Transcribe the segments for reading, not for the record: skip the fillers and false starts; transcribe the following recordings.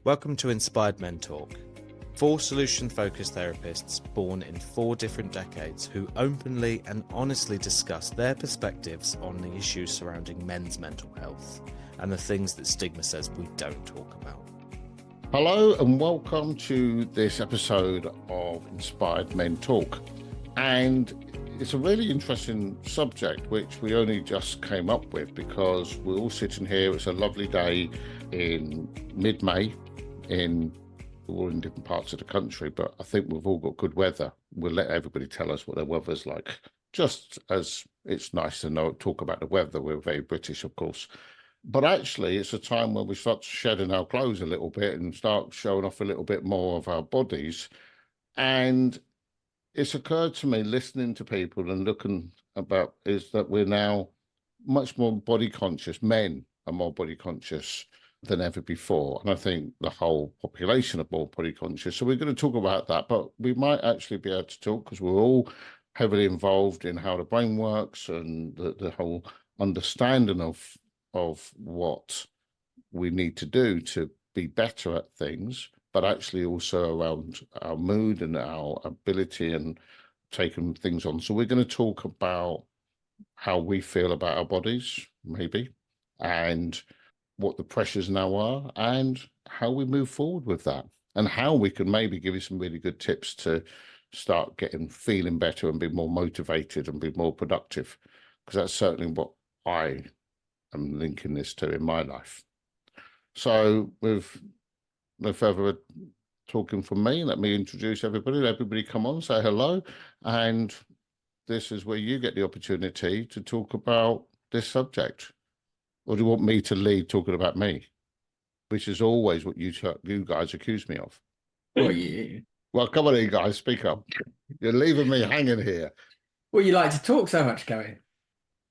Welcome to Inspired Men Talk. 4 solution-focused therapists born in 4 different decades who openly and honestly discuss their perspectives on the issues surrounding men's mental health and the things that stigma says we don't talk about. Hello and welcome to this episode of Inspired Men Talk. And it's a really interesting subject which we only just came up with because we're all sitting here. It's a lovely day in mid-May we're all in different parts of the country, but I think we've all got good weather. We'll let everybody tell us what their weather's like, just as it's nice to talk about the weather. We're very British, of course. But actually, it's a time when we start shedding our clothes a little bit and start showing off a little bit more of our bodies. And it's occurred to me, listening to people and looking about, is that we're now much more body conscious. Men are more body conscious than ever before. And I think the whole population are more body conscious. So we're going to talk about that, but we might actually be able to talk because we're all heavily involved in how the brain works and the whole understanding of what we need to do to be better at things, but actually also around our mood and our ability and taking things on. So we're going to talk about how we feel about our bodies, maybe, and what the pressures now are and how we move forward with that, and how we can maybe give you some really good tips to start feeling better and be more motivated and be more productive, because that's certainly what I am linking this to in my life. So with no further talking from me, let me introduce everybody. Let everybody come on, say hello, and this is where you get the opportunity to talk about this subject. Or do you want me to lead talking about me, which is always what you guys accuse me of? Well, yeah. Well, come on in, guys, speak up. You're leaving me hanging here. Well, you like to talk so much, Gary.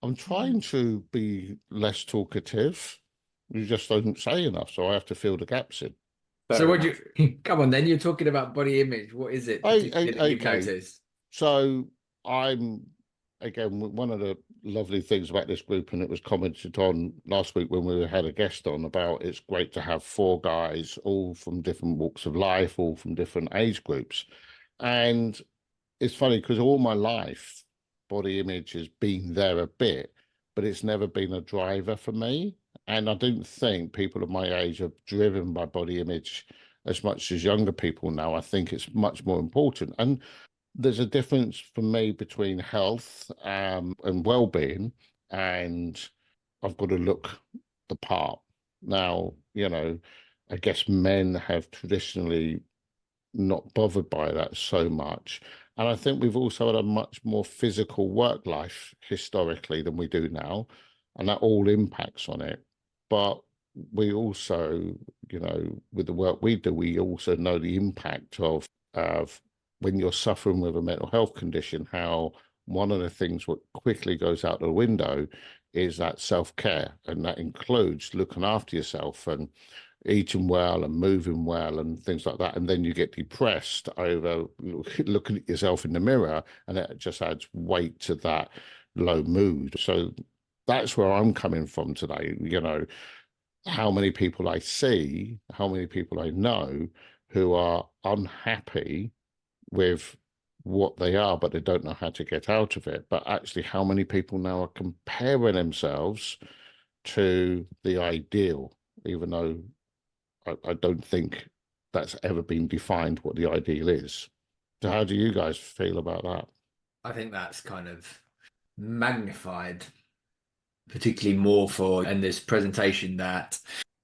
I'm trying to be less talkative. You just don't say enough, so I have to fill the gaps in. So what do you... Come on, then. You're talking about body image. What is it that you've noticed? So I'm, again, one of the lovely things about this group, and it was commented on last week when we had a guest on, about it's great to have 4 guys, all from different walks of life, all from different age groups. And it's funny because all my life, body image has been there a bit, but it's never been a driver for me. And I don't think people of my age are driven by body image as much as younger people now. I think it's much more important. And there's a difference for me between health and well-being, and I've got to look the part. Now, I guess men have traditionally not bothered by that so much. And I think we've also had a much more physical work life historically than we do now, and that all impacts on it. But we also, with the work we do, we also know the impact of when you're suffering with a mental health condition, how one of the things what quickly goes out the window is that self-care. And that includes looking after yourself and eating well and moving well and things like that. And then you get depressed over looking at yourself in the mirror, and it just adds weight to that low mood. So that's where I'm coming from today. How many people I see, how many people I know who are unhappy with what they are, but they don't know how to get out of it. But actually, how many people now are comparing themselves to the ideal, even though I don't think that's ever been defined what the ideal is. So how do you guys feel about that? I think that's kind of magnified, particularly more in this presentation, that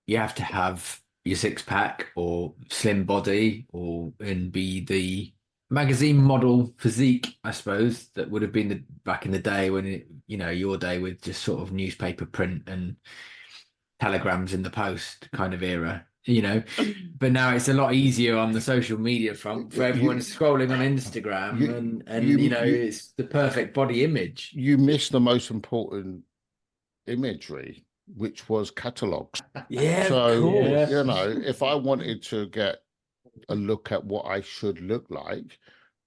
you have to have your 6-pack or slim body and be the magazine model physique, I suppose, that would have been back in the day when your day with just sort of newspaper print and telegrams in the post kind of era, but now it's a lot easier on the social media front for everyone scrolling on Instagram it's the perfect body image. You missed the most important imagery, which was catalogs. Yeah, so of course. If I wanted to get a look at what I should look like,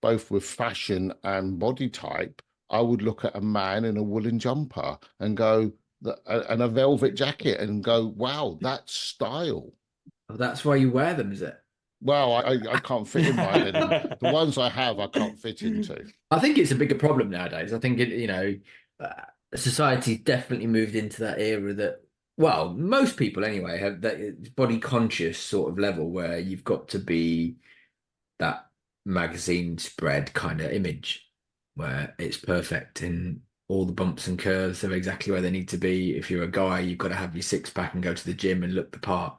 both with fashion and body type, I would look at a man in a woolen jumper and go, and a velvet jacket, and go, wow, that's style. Oh, that's why you wear them, is it? Well, I can't fit in mine anymore. The ones I have, I can't fit into. I think it's a bigger problem nowadays. I think society's definitely moved into that era that, well, most people anyway have that body conscious sort of level where you've got to be that magazine spread kind of image where it's perfect and all the bumps and curves are exactly where they need to be. If you're a guy, you've got to have your six pack and go to the gym and look the part.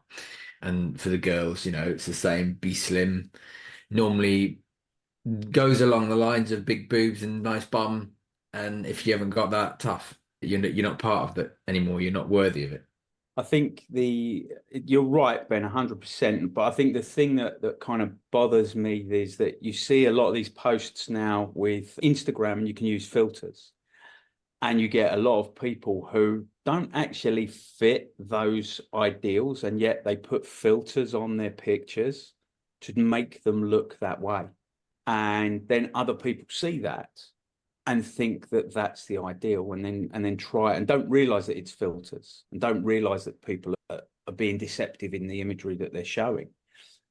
And for the girls, it's the same, be slim. Normally goes along the lines of big boobs and nice bum. And if you haven't got that, tough. You're not part of it anymore. You're not worthy of it. I think you're right, Ben, 100%. But I think the thing that kind of bothers me is that you see a lot of these posts now with Instagram, and you can use filters, and you get a lot of people who don't actually fit those ideals, and yet they put filters on their pictures to make them look that way. And then other people see that and think that that's the ideal, and then try and don't realize that it's filters, and don't realize that people are being deceptive in the imagery that they're showing.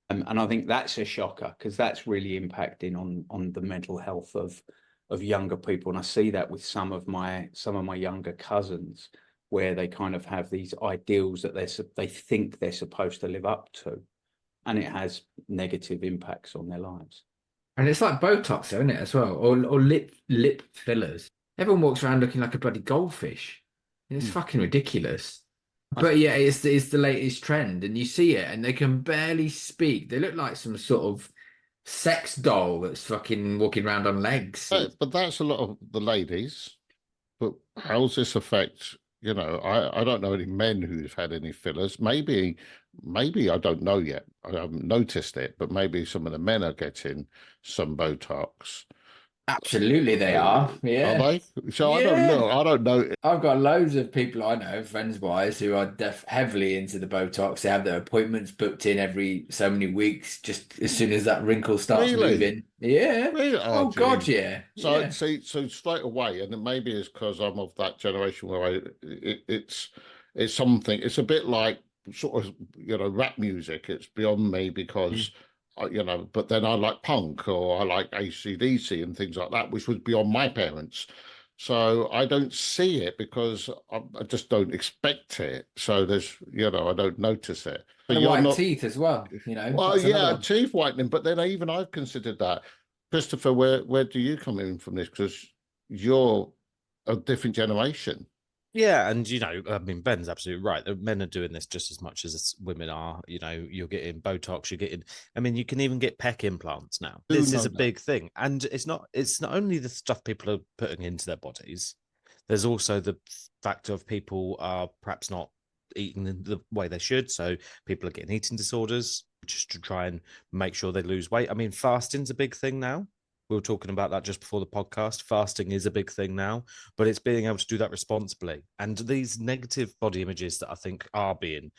And I think that's a shocker, because that's really impacting on the mental health of younger people. And I see that with some of my younger cousins, where they kind of have these ideals that they think they're supposed to live up to, and it has negative impacts on their lives. And it's like Botox, though, isn't it, as well? Or lip fillers. Everyone walks around looking like a bloody goldfish. It's fucking ridiculous. But yeah, it's the latest trend, and you see it, and they can barely speak. They look like some sort of sex doll that's fucking walking around on legs. But that's a lot of the ladies. But how's this affect? I don't know any men who've had any fillers. Maybe I don't know yet. I haven't noticed it, but maybe some of the men are getting some Botox. Absolutely, they are. Yeah. Are they? So Yeah. I don't know. I've got loads of people I know, friends-wise, who are heavily into the Botox. They have their appointments booked in every so many weeks, just as soon as that wrinkle starts moving. Yeah. Really? Oh God, yeah. So Yeah. so straight away, and maybe it's because I'm of that generation where it's something. It's a bit like sort of rap music. It's beyond me because. But then I like punk, or I like AC/DC and things like that, which was beyond my parents. So I don't see it because I just don't expect it. So there's, I don't notice it. But And white teeth as well, Well, yeah, teeth whitening. But then even I've considered that. Christopher, where do you come in from this? Because you're a different generation. Yeah, and I mean, Ben's absolutely right. The men are doing this just as much as women are. You're getting Botox, I mean, you can even get pec implants now. This is a big thing. And it's not only the stuff people are putting into their bodies. There's also the fact of people are perhaps not eating the way they should. So people are getting eating disorders just to try and make sure they lose weight. I mean, fasting's a big thing now. We were talking about that just before the podcast. Fasting is a big thing now, but it's being able to do that responsibly. And these negative body images that I think are being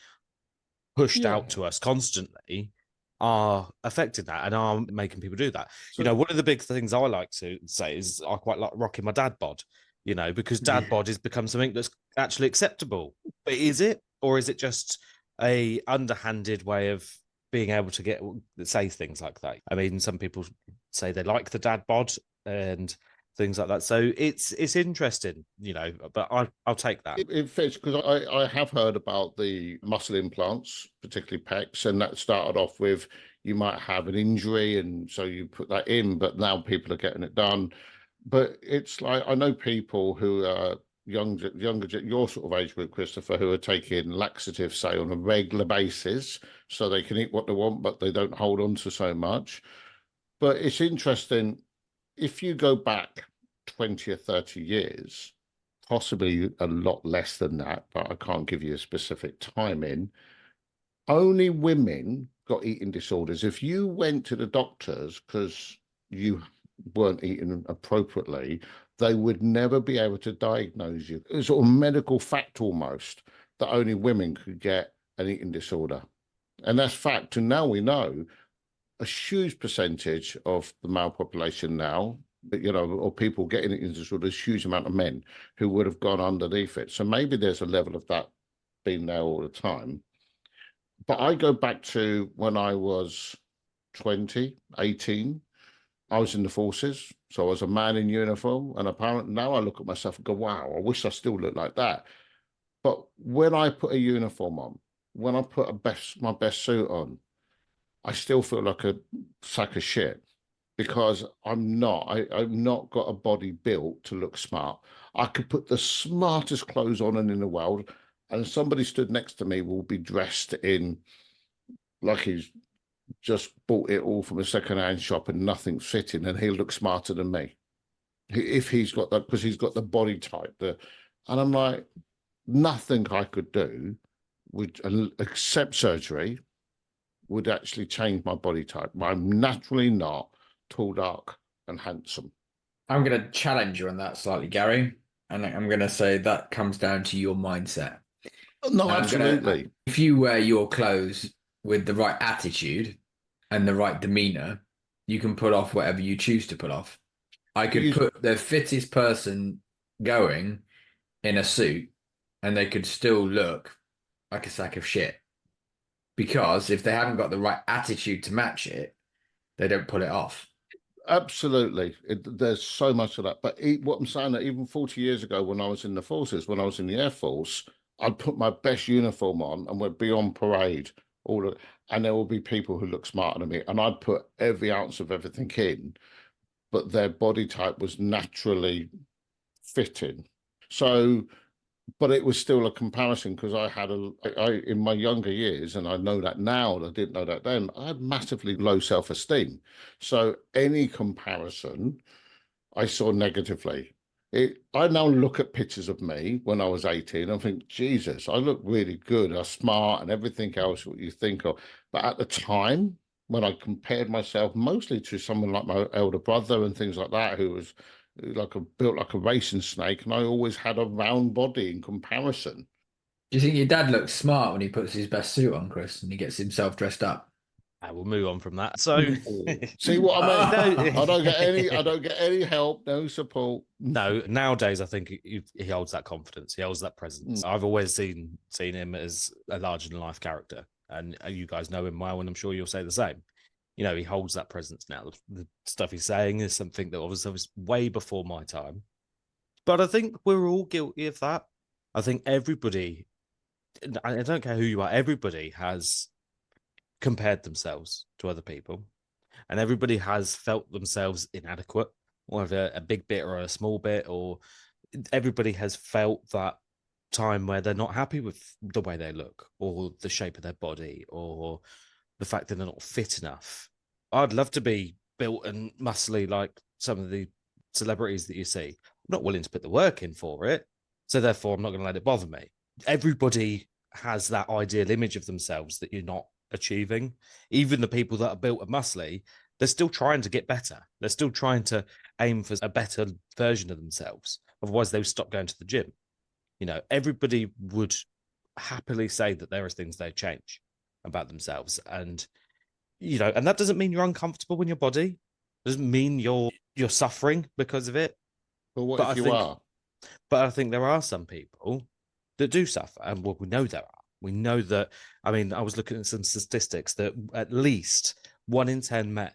pushed out to us constantly are affecting that and are making people do that. One of the big things I like to say is I quite like rocking my dad bod, because dad bod has become something that's actually acceptable. But is it, or is it just a underhanded way of being able to say things like that? I mean, some people say they like the dad bod and things like that. So it's interesting, but I'll take that. It fits because I have heard about the muscle implants, particularly pecs, and that started off with you might have an injury and so you put that in, but now people are getting it done. But it's like I know people who are younger, your sort of age group, Christopher, who are taking laxatives, say, on a regular basis, so they can eat what they want, but they don't hold on to so much. But it's interesting, if you go back 20 or 30 years, possibly a lot less than that, but I can't give you a specific time in, only women got eating disorders. If you went to the doctors because you weren't eating appropriately, they would never be able to diagnose you. It's sort of medical fact almost that only women could get an eating disorder. And that's fact. And now we know a huge percentage of the male population now, or people getting eating disorders, huge amount of men who would have gone underneath it. So maybe there's a level of that being there all the time. But I go back to when I was 20, 18. I was in the forces. So I was a man in uniform. And apparently now I look at myself and go, wow, I wish I still looked like that. But when I put a uniform on, when I put my best suit on, I still feel like a sack of shit because I've not got a body built to look smart. I could put the smartest clothes on in the world, and somebody stood next to me will be dressed in like he's just bought it all from a second-hand shop and nothing's fitting, and he'll look smarter than me if he's got that, because he's got the body type. And I'm like, nothing I could do would, except surgery, would actually change my body type. I'm naturally not tall, dark, and handsome. I'm going to challenge you on that slightly, Gary. And I'm going to say that comes down to your mindset. No, And absolutely. if you wear your clothes with the right attitude and the right demeanor, you can pull off whatever you choose to pull off. I could put the fittest person going in a suit and they could still look like a sack of shit. Because if they haven't got the right attitude to match it, they don't pull it off. Absolutely. There's so much of that. But what I'm saying, that even 40 years ago, when I was in the forces, when I was in the Air Force, I'd put my best uniform on and we'd be on parade. And there will be people who look smarter than me. And I'd put every ounce of everything in, but their body type was naturally fitting. So, but it was still a comparison because in my younger years, and I know that now, I didn't know that then, I had massively low self-esteem. So any comparison I saw negatively. I now look at pictures of me when I was 18 and think, Jesus, I look really good. I'm smart and everything else what you think of. But at the time, when I compared myself mostly to someone like my elder brother and things like that, who was built like a racing snake, and I always had a round body in comparison. Do you think your dad looks smart when he puts his best suit on, Chris, and he gets himself dressed up? I will move on from that. So, see what I mean? No. I don't get any help, no support. No, nowadays I think he holds that confidence. He holds that presence. I've always seen him as a larger than life character, and you guys know him well, and I'm sure you'll say the same. You know, he holds that presence now. The stuff he's saying is something that obviously was way before my time, but I think we're all guilty of that. I think everybody, I don't care who you are, everybody has compared themselves to other people, and everybody has felt themselves inadequate, whether a big bit or a small bit, or everybody has felt that time where they're not happy with the way they look or the shape of their body or the fact that they're not fit enough. I'd love to be built and muscly like some of the celebrities that you see. I'm not willing to put the work in for it, so therefore I'm not going to let it bother me. Everybody has that ideal image of themselves that you're not achieving. Even the people that are built and muscly, they're still trying to get better. They're still trying to aim for a better version of themselves. Otherwise, they would stop going to the gym. You know, everybody would happily say that there are things they change about themselves. And, you know, and that doesn't mean you're uncomfortable in your body. It doesn't mean you're suffering because of it. But if you are? But I think there are some people that do suffer. And well, we know there are. We know that, I mean, I was looking at some statistics that at least 1 in 10 men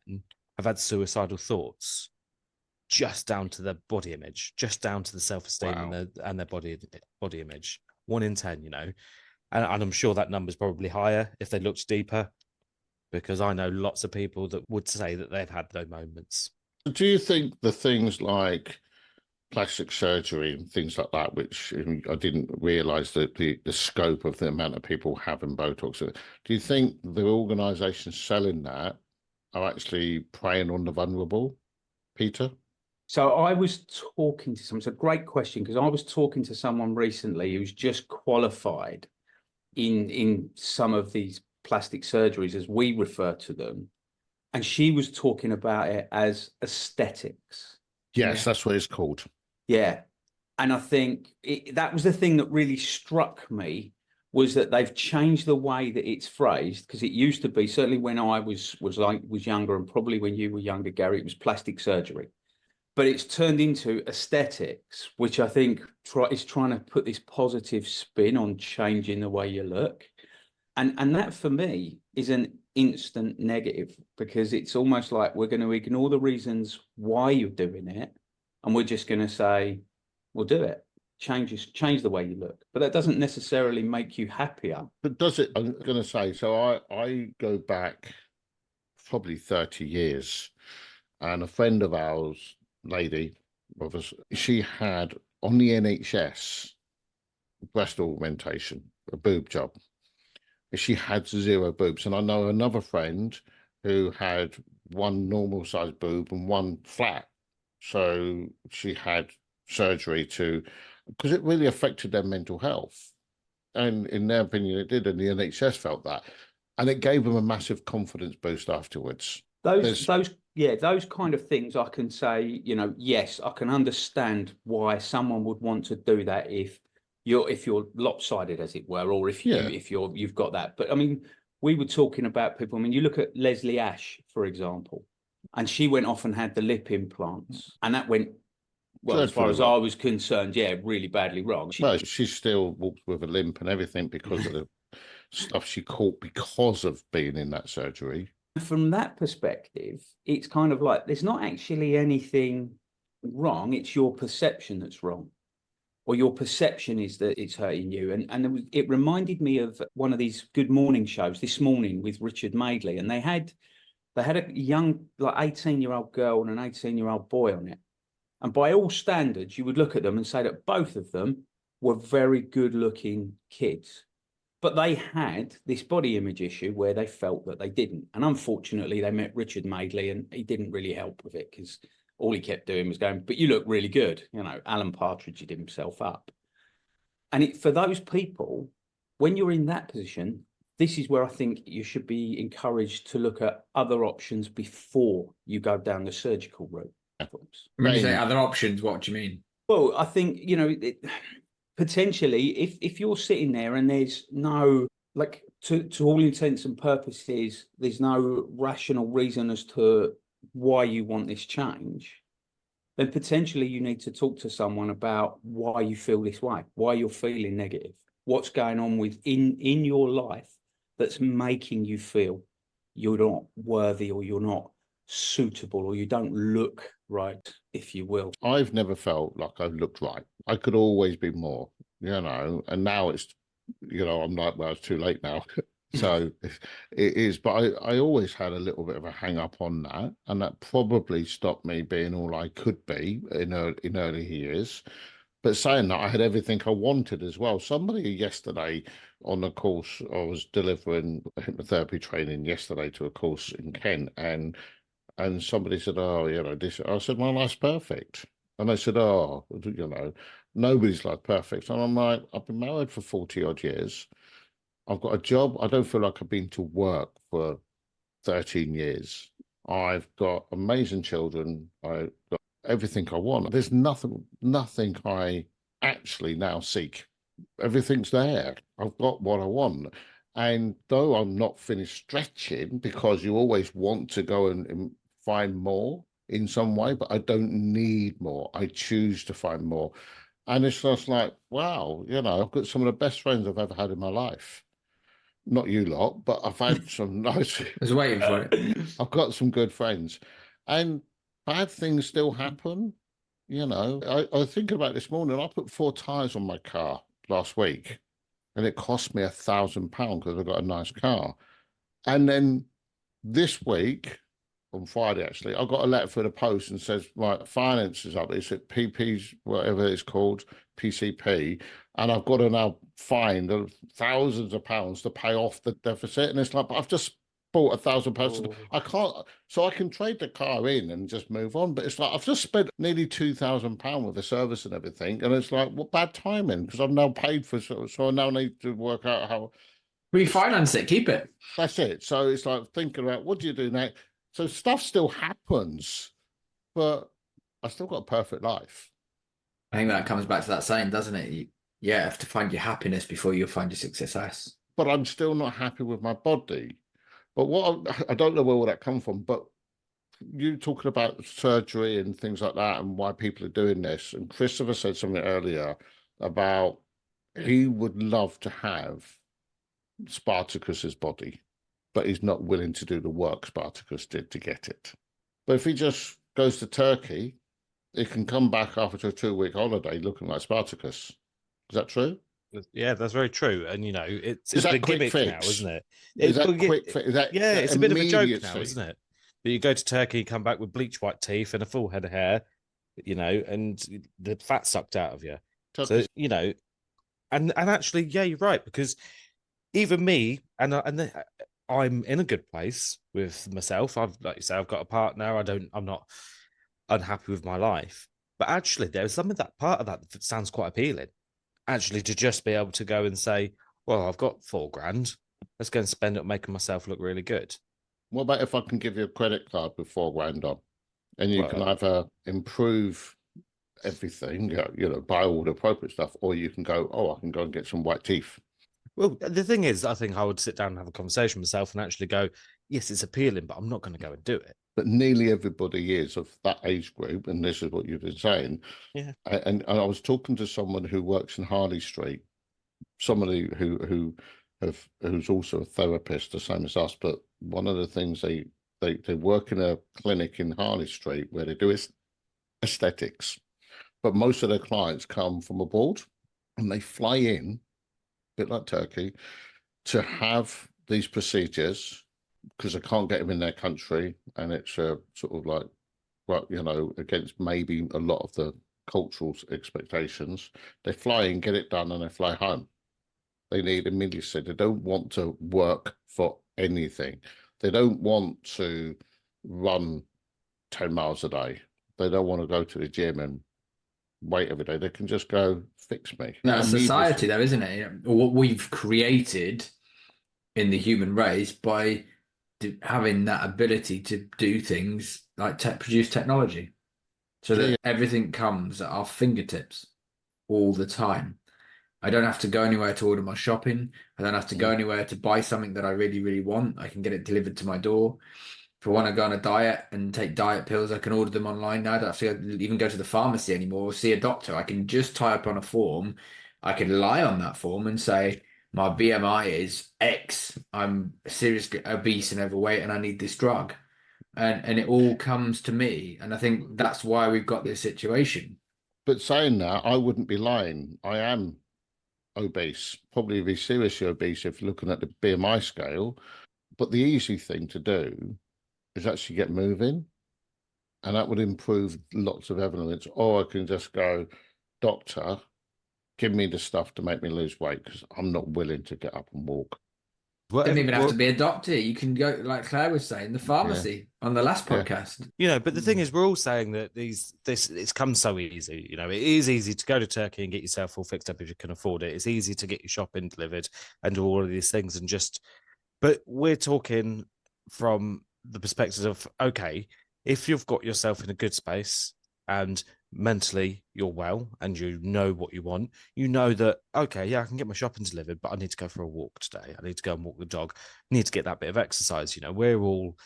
have had suicidal thoughts just down to their body image, just down to the self-esteem and their body image. 1 in 10, you know. And I'm sure that number's probably higher if they looked deeper, because I know lots of people that would say that they've had those moments. Do you think the things like plastic surgery and things like that, which I didn't realise that the scope of the amount of people having Botox, do you think the organisations selling that are actually preying on the vulnerable, Peter? So I was talking to someone, it's a great question, because I was talking to someone recently who's just qualified in some of these plastic surgeries, as we refer to them. And she was talking about it as aesthetics. Yes, that's what it's called. Yeah. And I think that was the thing that really struck me, was that they've changed the way that it's phrased, because it used to be, certainly when I was younger, and probably when you were younger, Gary, it was plastic surgery. But it's turned into aesthetics, which I think is trying to put this positive spin on changing the way you look. And that for me is an instant negative, because it's almost like we're going to ignore the reasons why you're doing it, and we're just going to say, we'll do it. Change the way you look. But that doesn't necessarily make you happier. But does it? I'm going to say, so I go back probably 30 years, and a friend of ours, lady of us, she had on the NHS breast augmentation, a boob job. She had 0 boobs. And I know another friend who had one normal sized boob and one flat. So she had surgery because it really affected their mental health. And in their opinion, it did. And the NHS felt that. And it gave them a massive confidence boost afterwards. Those kind of things, I can say, yes, I can understand why someone would want to do that if you're lopsided, as it were, or if you've got that. But I mean, we were talking about people. I mean, you look at Leslie Ash, for example, and she went off and had the lip implants, and that went, well, as far as I was concerned, really badly wrong. She still walks with a limp and everything because of the stuff she caught because of being in that surgery. From that perspective, it's kind of like there's not actually anything wrong. It's your perception that's wrong, or your perception is that it's hurting you. And it reminded me of one of these Good Morning shows this morning with Richard Madeley, and they had a young, like 18-year-old girl and an 18-year-old boy on it. And by all standards, you would look at them and say that both of them were very good-looking kids. But they had this body image issue where they felt that they didn't. And unfortunately, they met Richard Madeley, and he didn't really help with it, because all he kept doing was going, but you look really good. Alan Partridge did himself up. And for those people, when you're in that position, this is where I think you should be encouraged to look at other options before you go down the surgical route. When you say other options, what do you mean? Well, I think, potentially, if you're sitting there and there's no, like, to all intents and purposes, there's no rational reason as to why you want this change, then potentially you need to talk to someone about why you feel this way, why you're feeling negative, what's going on in your life that's making you feel you're not worthy, or you're not suitable, or you don't look right, if you will. I've never felt like I've looked right. I could always be more, and now it's, I'm like, well, it's too late now. So it is, but I always had a little bit of a hang up on that, and that probably stopped me being all I could be in early years. But saying that, I had everything I wanted as well. Somebody yesterday on the course, I was delivering hypnotherapy training yesterday to a course in Kent, and somebody said, oh, this. I said, my life's perfect. And they said, oh, nobody's life perfect. And I'm like, I've been married for 40 odd years. I've got a job. I don't feel like I've been to work for 13 years. I've got amazing children. I've got everything I want. There's nothing I actually now seek. Everything's there. I've got what I want. And though I'm not finished stretching, because you always want to go and find more in some way, but I don't need more. I choose to find more. And it's just like, wow, I've got some of the best friends I've ever had in my life. Not you lot, but I've had some nice. I was waiting for it. I've got some good friends, and bad things still happen. I was thinking about this morning. I put 4 tires on my car last week, and it cost me £1,000 because I got a nice car. And then this week, on Friday actually, I got a letter through the post and says, right, finance is up. It's at PP's, whatever it's called, PCP. And I've got to now find thousands of pounds to pay off the deficit. And it's like, but I've just bought £1,000. Oh. I can't, so I can trade the car in and just move on. But it's like, I've just spent nearly £2,000 with the service and everything. And it's like, what bad timing, because I've now paid for, so I now need to work out how. Refinance it, keep it. That's it. So it's like thinking about, what do you do next? So stuff still happens, but I still got a perfect life. I think that comes back to that saying, doesn't it? You have to find your happiness before you'll find your success. But I'm still not happy with my body. But I don't know where all that come from, but you talking about surgery and things like that and why people are doing this. And Christopher said something earlier about he would love to have Spartacus's body, but he's not willing to do the work Spartacus did to get it. But if he just goes to Turkey, he can come back after a 2-week holiday looking like Spartacus. Is that true? Yeah, that's very true. And it's Is the that quick gimmick now, fix? isn't it? Is that quick fix? Is that Yeah, it's a bit of a joke now, immediacy? isn't it? That you go to Turkey, come back with bleach white teeth and a full head of hair, and the fat sucked out of you. So, and actually, yeah, you're right, because even me, I'm in a good place with myself. Like you say, I've got a partner. I'm not unhappy with my life, but actually, there's some of that part of that sounds quite appealing. Actually, to just be able to go and say, well, I've got £4,000. Let's go and spend it making myself look really good. What about if I can give you a credit card with £4,000 on, and you can either improve everything, buy all the appropriate stuff, or you can go, oh, I can go and get some white teeth. Well, the thing is, I think I would sit down and have a conversation with myself and actually go, yes, it's appealing, but I'm not going to go and do it. But nearly everybody is of that age group, and this is what you've been saying. Yeah. And I was talking to someone who works in Harley Street, somebody who's also a therapist, the same as us. But one of the things they work in a clinic in Harley Street where they do aesthetics, but most of their clients come from abroad, and they fly in, a bit like Turkey, to have these procedures because they can't get them in their country, and it's sort of like, well, against maybe a lot of the cultural expectations. They fly in, get it done, and they fly home. They need immediacy. They don't want to work for anything. They don't want to run 10 miles a day. They don't want to go to the gym and wait every day. They can just go, fix me. That's society, though, isn't it? What we've created in the human race by having that ability to do things like produce technology, so that everything comes at our fingertips all the time. I don't have to go anywhere to order my shopping. I don't have to go anywhere to buy something that I really, really want. I can get it delivered to my door. If I want to go on a diet and take diet pills, I can order them online now. I don't have to even go to the pharmacy anymore or see a doctor. I can just type on a form. I can lie on that form and say, my BMI is X. I'm seriously obese and overweight and I need this drug. And it all comes to me. And I think that's why we've got this situation. But saying that, I wouldn't be lying. I am obese, probably be seriously obese if looking at the BMI scale. But the easy thing to do is actually get moving, and that would improve lots of evidence. Or I can just go, doctor, give me the stuff to make me lose weight because I'm not willing to get up and walk. Doesn't even have to be a doctor. You can go, like Claire was saying, the pharmacy on the last podcast. But the thing is, we're all saying that it's come so easy. It is easy to go to Turkey and get yourself all fixed up if you can afford it. It's easy to get your shopping delivered and do all of these things but we're talking from the perspective of, okay, if you've got yourself in a good space and mentally you're well and you know what you want, you know that, okay, yeah, I can get my shopping delivered, but I need to go for a walk today. I need to go and walk the dog. I need to get that bit of exercise. We're all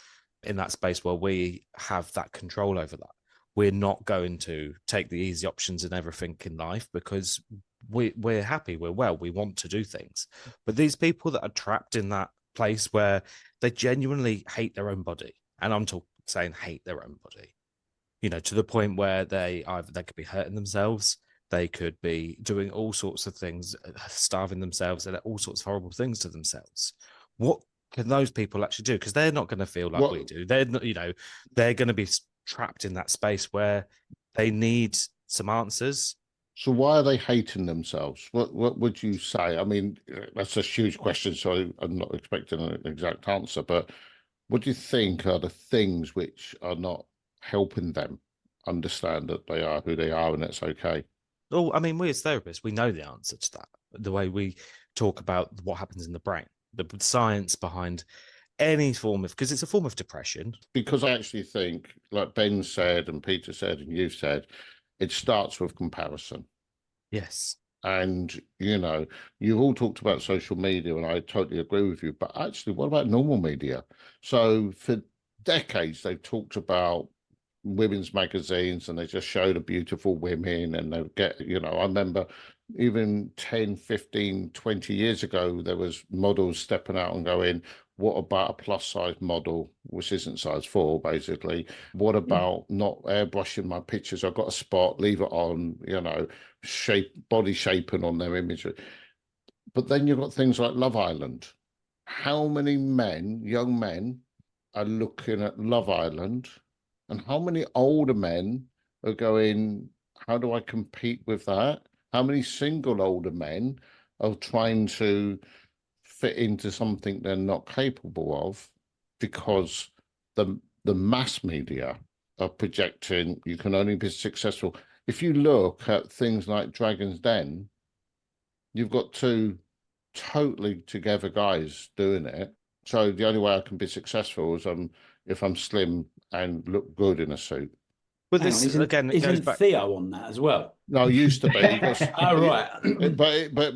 in that space where we have that control over that. We're not going to take the easy options in everything in life because we're happy, we're well, we want to do things. But these people that are trapped in that place where they genuinely hate their own body, and I'm saying hate their own body, to the point where they could be hurting themselves, they could be doing all sorts of things, starving themselves, and all sorts of horrible things to themselves. What can those people actually do? Because they're not going to feel like we do. They're not, they're going to be trapped in that space where they need some answers. So why are they hating themselves? What would you say? I mean, that's a huge question, so I'm not expecting an exact answer, but what do you think are the things which are not helping them understand that they are who they are and it's okay? Oh, I mean, we as therapists, we know the answer to that. The way we talk about what happens in the brain, the science behind any form of, because it's a form of depression. Because I actually think, like Ben said and Peter said and you said, it starts with comparison. Yes. And, you've all talked about social media, and I totally agree with you. But actually, what about normal media? So for decades, they've talked about women's magazines, and they just show the beautiful women, and they get, I remember even 10, 15, 20 years ago, there was models stepping out and going, what about a plus size model, which isn't size 4, basically? What about not airbrushing my pictures? I've got a spot, leave it on, body shaping on their imagery. But then you've got things like Love Island. How many men, young men, are looking at Love Island? And how many older men are going, how do I compete with that? How many single older men are trying to fit into something they're not capable of because the mass media are projecting you can only be successful. If you look at things like Dragon's Den, you've got two totally together guys doing it. So the only way I can be successful is if I'm slim and look good in a suit. But this again, it goes isn't back. Theo on that as well? No, used to be. Oh, right.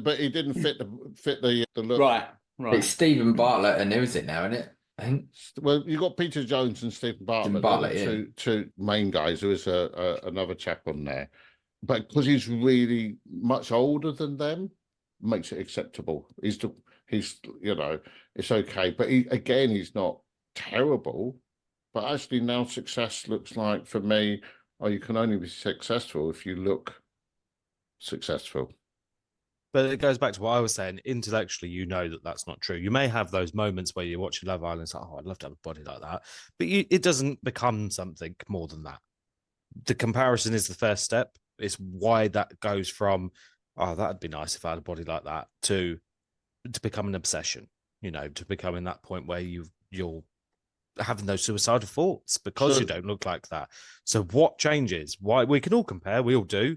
But he didn't fit the look. Right. It's Stephen Bartlett, and who is it now, isn't it? I think. Well, you got Peter Jones and Stephen Bartlett. Two main guys. There is another chap on there, but because he's really much older than them, makes it acceptable. He's it's okay. But he's not terrible. But actually, now success looks like for me, you can only be successful if you look successful. But it goes back to what I was saying. Intellectually, you know that that's not true. You may have those moments where you're watching Love Island and it's like, oh, I'd love to have a body like that. But it doesn't become something more than that. The comparison is the first step. It's why that goes from, oh, that'd be nice if I had a body like that, to become an obsession, to becoming that point where you're having those suicidal thoughts because you don't look like that. So what changes? Why we can all compare, we all do.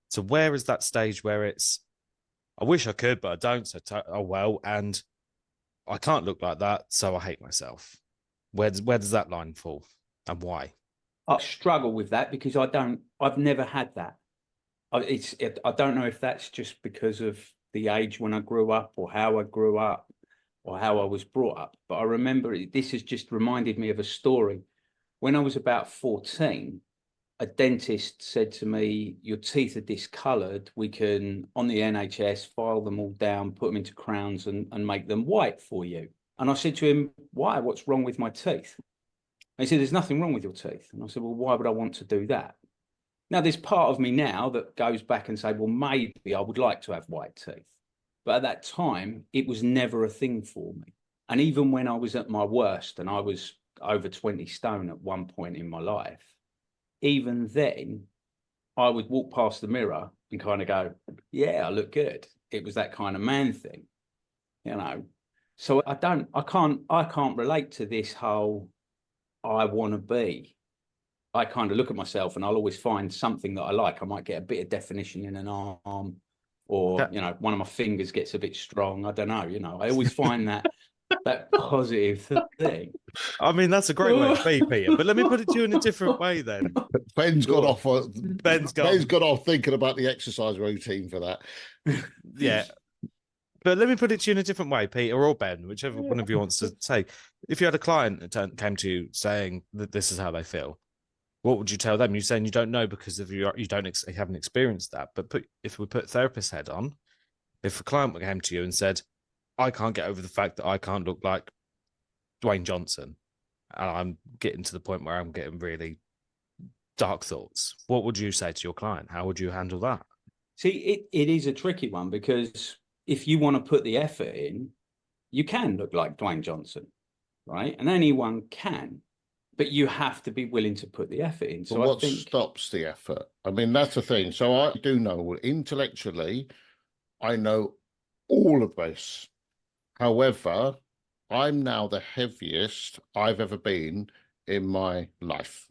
So where is that stage where it's, I wish I could, but I don't. So and I can't look like that, so I hate myself. Where does that line fall, and why? I struggle with that because I've never had that. I don't know if that's just because of the age when I grew up, or how I grew up, or how I was brought up. But I remember this has just reminded me of a story. When I was about 14, a dentist said to me, your teeth are discoloured. We can, on the NHS, file them all down, put them into crowns and make them white for you. And I said to him, why? What's wrong with my teeth? And he said, there's nothing wrong with your teeth. And I said, well, why would I want to do that? Now, there's part of me now that goes back and say, well, maybe I would like to have white teeth. But at that time, it was never a thing for me. And even when I was at my worst, and I was over 20 stone at one point in my life, even then, I would walk past the mirror and kind of go, yeah, I look good. It was that kind of man thing, So I can't relate to this whole, I want to be. I kind of look at myself and I'll always find something that I like. I might get a bit of definition in an arm, or, one of my fingers gets a bit strong. I don't know, I always find that positive thing. I mean, that's a great way to be, Peter. But let me put it to you in a different way then. Ben's got off thinking about the exercise routine for that. Yeah. But let me put it to you in a different way, Peter or Ben, whichever one of you wants to say. If you had a client that came to you saying that this is how they feel, what would you tell them? You're saying you don't know because of you haven't experienced that. But if we put therapist head on, if a client came to you and said, I can't get over the fact that I can't look like Dwayne Johnson, and I'm getting to the point where I'm getting really dark thoughts, what would you say to your client? How would you handle that? See, it is a tricky one, because if you want to put the effort in, you can look like Dwayne Johnson, right? And anyone can, but you have to be willing to put the effort in. So what stops the effort? I mean, that's the thing. So I do know intellectually, I know all of this. However, I'm now the heaviest I've ever been in my life.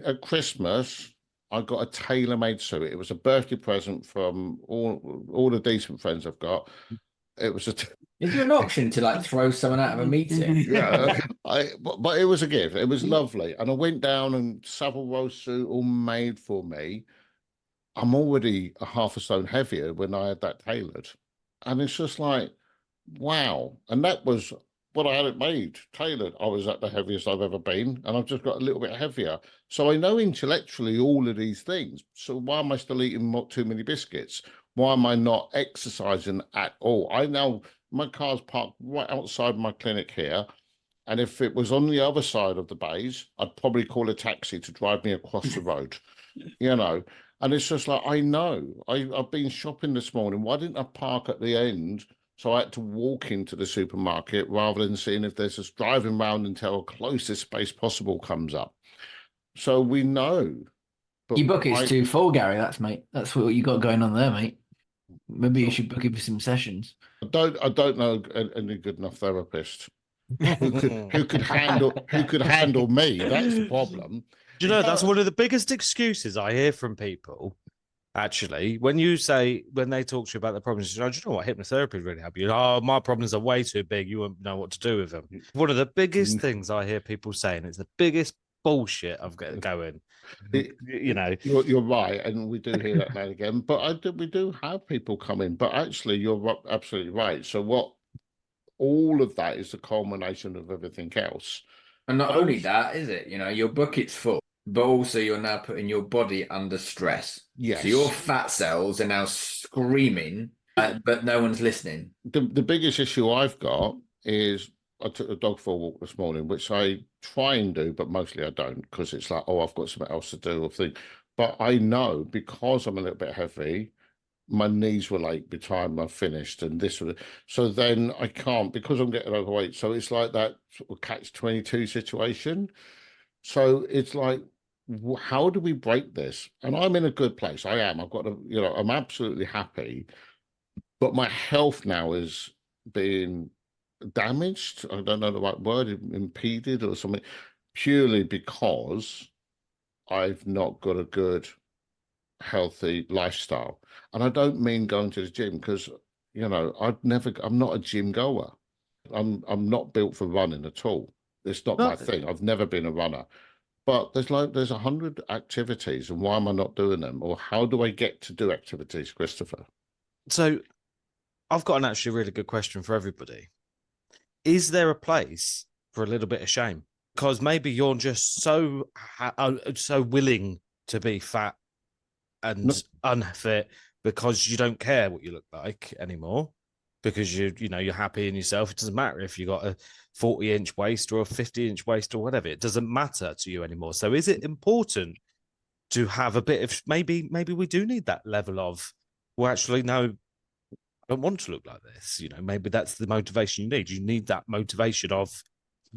At Christmas, I got a tailor-made suit. It was a birthday present from all the decent friends I've got. It was Is there an option to throw someone out of a meeting? Yeah, but it was a gift. It was lovely, and I went down and Savile Row suit all made for me. I'm already a half a stone heavier when I had that tailored, and it's just like, wow. And that was what I had it made, tailored. I was at the heaviest I've ever been, and I've just got a little bit heavier. So I know intellectually all of these things. So why am I still eating too many biscuits? Why am I not exercising at all? I know my car's parked right outside my clinic here. And if it was on the other side of the bays, I'd probably call a taxi to drive me across the road, you know. And it's just like, I know, I've been shopping this morning. Why didn't I park at the end? So I had to walk into the supermarket rather than seeing if there's just driving around until the closest space possible comes up. So we know. But Your bucket's too full, Gary. That's what you got going on there, mate. Maybe you should book it for some sessions. I don't know any good enough therapist who could handle me. That's the problem. Do you know, that's one of the biggest excuses I hear from people. Actually, when they talk to you about their problems, do you know what, hypnotherapy really help you? Oh, my problems are way too big. You won't know what to do with them. One of the biggest things I hear people saying, it's the biggest bullshit I've got going. You know, you're right, and we do hear that now and again. But we do have people come in. But actually, you're absolutely right. So what? All of that is the culmination of everything else. And not only that, is it? You know, your bucket's full, but also you're now putting your body under stress. Yes. So your fat cells are now screaming, but no one's listening. The biggest issue I've got is I took the dog for a walk this morning, which I try and do, but mostly I don't, because it's like, oh, I've got something else to do or thing. But I know, because I'm a little bit heavy, my knees will ache by the time I've finished, and this will. So then I can't, because I'm getting overweight. So it's like that sort of catch-22 situation. So it's like, how do we break this? And I'm in a good place. I am. I've got to, I'm absolutely happy. But my health now is being damaged. I don't know the right word, impeded or something, purely because I've not got a good, healthy lifestyle. And I don't mean going to the gym, because I'm not a gym goer. I'm not built for running at all. It's not my thing. I've never been a runner. But there's 100 activities, and why am I not doing them? Or how do I get to do activities, Christopher? So I've got an actually really good question for everybody. Is there a place for a little bit of shame? Because maybe you're just so willing to be fat and unfit because you don't care what you look like anymore, because you're happy in yourself. It doesn't matter if you got a 40-inch waist or a 50-inch waist or whatever. It doesn't matter to you anymore. So is it important to have a bit of, maybe we do need that level of, well, actually, no, I don't want to look like this. Maybe that's the motivation you need. You need that motivation of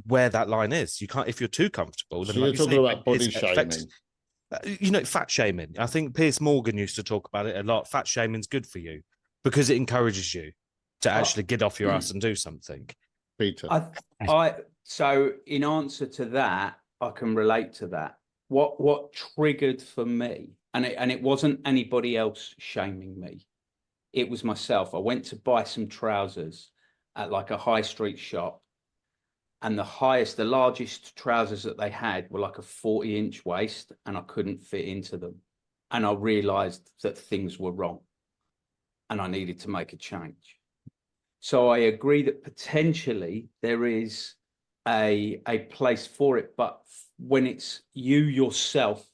where that line is. You can't, if you're too comfortable. Then so you're talking about body shaming. Fat shaming. I think Piers Morgan used to talk about it a lot. Fat shaming's good for you because it encourages you to actually get off your ass and do something. Peter. So in answer to that, I can relate to that. What triggered for me, and it wasn't anybody else shaming me. It was myself. I went to buy some trousers at like a high street shop, and the largest trousers that they had were like a 40-inch waist, and I couldn't fit into them. And I realized that things were wrong and I needed to make a change. So I agree that potentially there is a place for it, but when it's you yourself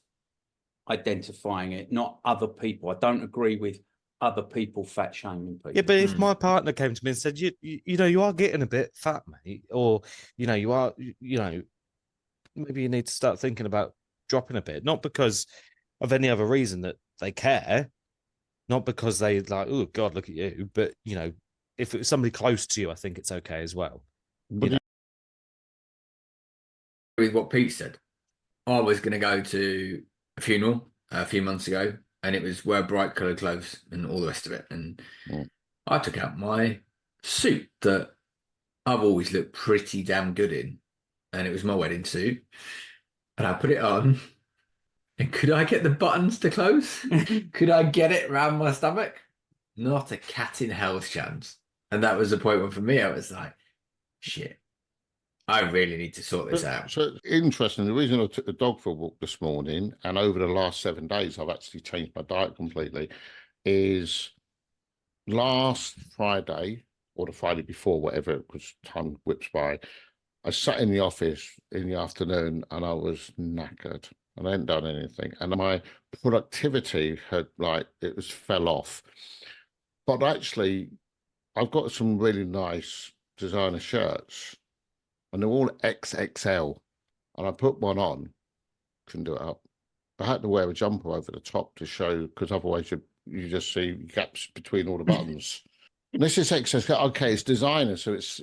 identifying it, not other people. I don't agree with other people fat shaming people. Yeah, but if my partner came to me and said, you are getting a bit fat, mate, or you are, maybe you need to start thinking about dropping a bit, not because of any other reason that they care, not because they like, oh God, look at you, but if it was somebody close to you, I think it's okay as well. With what Pete said, I was going to go to a funeral a few months ago, and it was wear bright coloured clothes and all the rest of it. And I took out my suit that I've always looked pretty damn good in, and it was my wedding suit. And I put it on, and could I get the buttons to close? Could I get it around my stomach? Not a cat in hell's chance. And that was the point where for me, I was like, shit, I really need to sort this out. So interesting. The reason I took the dog for a walk this morning, and over the last 7 days, I've actually changed my diet completely, is last Friday or the Friday before, whatever, because time whips by, I sat in the office in the afternoon and I was knackered and I hadn't done anything. And my productivity had fell off. But actually, I've got some really nice designer shirts, and they're all XXL. And I put one on, couldn't do it up. I had to wear a jumper over the top to show, because otherwise you just see gaps between all the buttons. And this is XXL. Okay, it's designer, so it's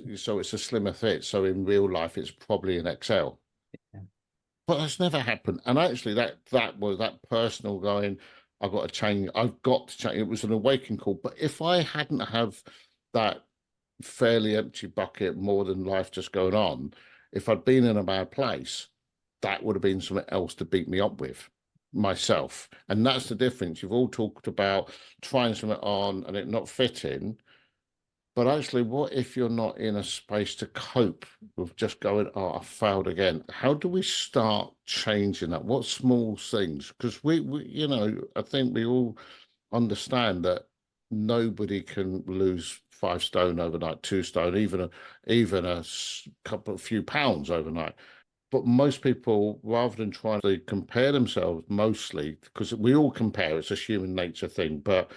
a slimmer fit. So in real life, it's probably an XL. Yeah. But that's never happened. And actually, that was that personal going. I've got to change. I've got to change. It was an awakening call. But if I hadn't have that fairly empty bucket, more than life just going on, if I'd been in a bad place, that would have been something else to beat me up with myself. And that's the difference. You've all talked about trying something on and it not fitting. But actually, what if you're not in a space to cope with just going, oh, I failed again? How do we start changing that? What small things? Because we, I think we all understand that nobody can lose 5 stone overnight, 2 stone, even a few pounds overnight. But most people, rather than trying to compare themselves, mostly, because we all compare, it's a human nature thing, but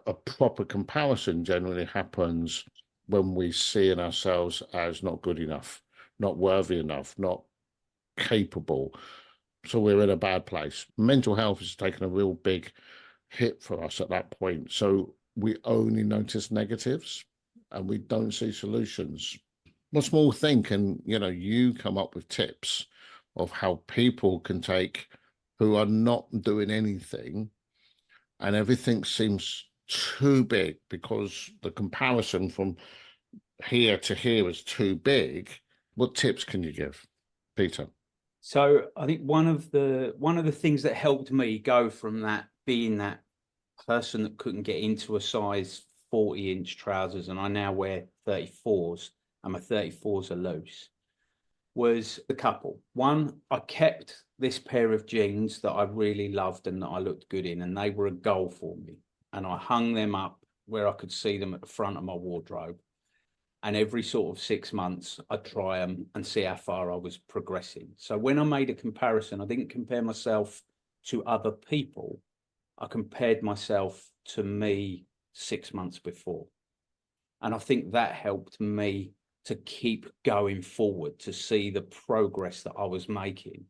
a proper comparison generally happens when we see in ourselves as not good enough, not worthy enough, not capable. So we're in a bad place. Mental health has taken a real big hit for us at that point. So we only notice negatives and we don't see solutions. What small thing can you come up with tips of how people can take who are not doing anything and everything seems too big because the comparison from here to here is too big? What tips can you give, Peter? So I think one of the things that helped me go from that being that person that couldn't get into a size 40-inch trousers, and I now wear 34s, and my 34s are loose, was a couple. One, I kept this pair of jeans that I really loved and that I looked good in, and they were a goal for me. And I hung them up where I could see them at the front of my wardrobe. And every sort of 6 months, I'd try them and see how far I was progressing. So when I made a comparison, I didn't compare myself to other people. I compared myself to me 6 months before. And I think that helped me to keep going forward, to see the progress that I was making.